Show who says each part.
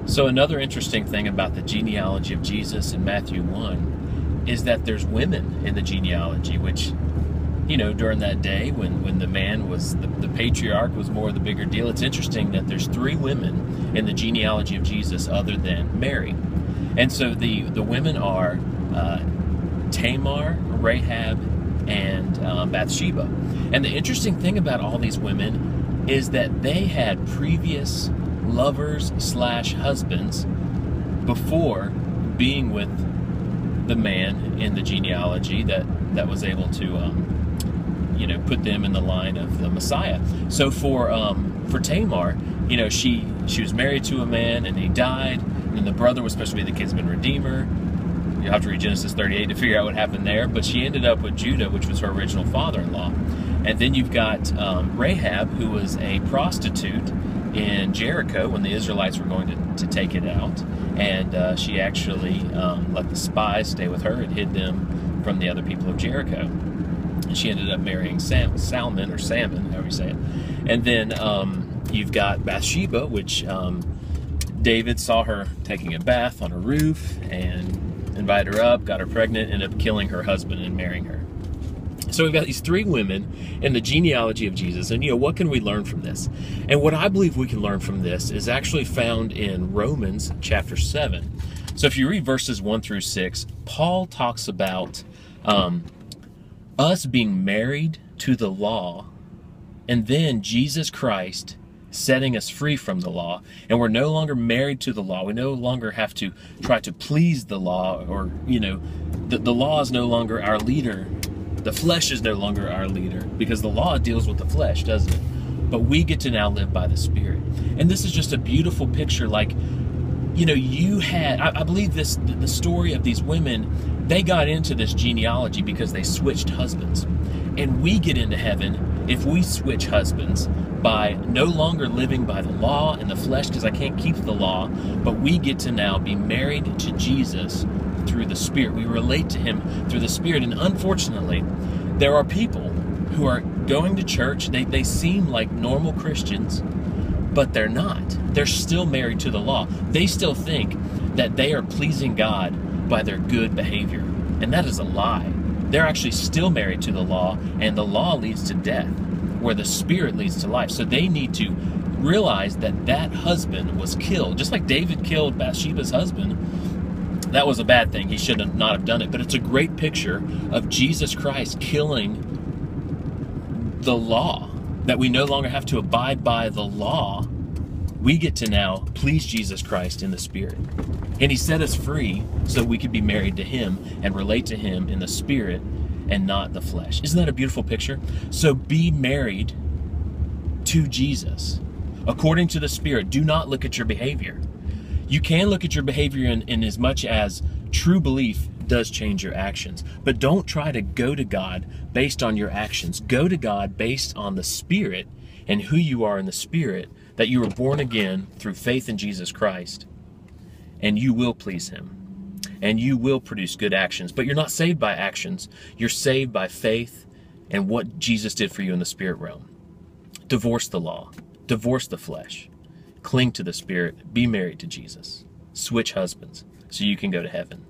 Speaker 1: So another interesting thing about the genealogy of Jesus in Matthew 1 is that there's women in the genealogy, which, during that day when the man was, the patriarch was more the bigger deal. It's interesting that there's 3 women in the genealogy of Jesus other than Mary. And so the women are Tamar, Rahab, and Bathsheba. And the interesting thing about all these women is that they had previous lovers / husbands before being with the man in the genealogy that was able to put them in the line of the Messiah. So for Tamar, she was married to a man and he died, and then the brother was supposed to be the kinsman redeemer. You have to read Genesis 38 to figure out what happened there, but she ended up with Judah, which was her original father-in-law. And then you've got Rahab, who was a prostitute in Jericho when the Israelites were going to take it out, and she actually let the spies stay with her and hid them from the other people of Jericho. She ended up marrying Salmon, however you say it. And then you've got Bathsheba, which David saw her taking a bath on a roof and invited her up, got her pregnant, ended up killing her husband and marrying her. So we've got these 3 women in the genealogy of Jesus, and what can we learn from this? And what I believe we can learn from this is actually found in Romans chapter 7. So if you read verses 1 through 6, Paul talks about us being married to the law, and then Jesus Christ setting us free from the law, and we're no longer married to the law. We no longer have to try to please the law, or the law is no longer our leader. The flesh is no longer our leader, because the law deals with the flesh, doesn't it? But we get to now live by the Spirit. And this is just a beautiful picture. Like, I believe the story of these women, they got into this genealogy because they switched husbands. And we get into heaven if we switch husbands by no longer living by the law and the flesh, because I can't keep the law, but we get to now be married to Jesus through the Spirit. We relate to Him through the Spirit. And unfortunately, there are people who are going to church. They seem like normal Christians, but they're not. They're still married to the law. They still think that they are pleasing God by their good behavior. And that is a lie. They're actually still married to the law, and the law leads to death, where the Spirit leads to life. So they need to realize that husband was killed. Just like David killed Bathsheba's husband, that was a bad thing. He should not have done it. But it's a great picture of Jesus Christ killing the law, that we no longer have to abide by the law. We get to now please Jesus Christ in the Spirit. And He set us free so we could be married to Him and relate to Him in the Spirit and not the flesh. Isn't that a beautiful picture? So be married to Jesus according to the Spirit. Do not look at your behavior. You can look at your behavior in as much as true belief does change your actions. But don't try to go to God based on your actions. Go to God based on the Spirit and who you are in the Spirit, that you were born again through faith in Jesus Christ, and you will please Him, and you will produce good actions. But you're not saved by actions. You're saved by faith and what Jesus did for you in the Spirit realm. Divorce the law. Divorce the flesh. Cling to the Spirit. Be married to Jesus. Switch husbands so you can go to heaven.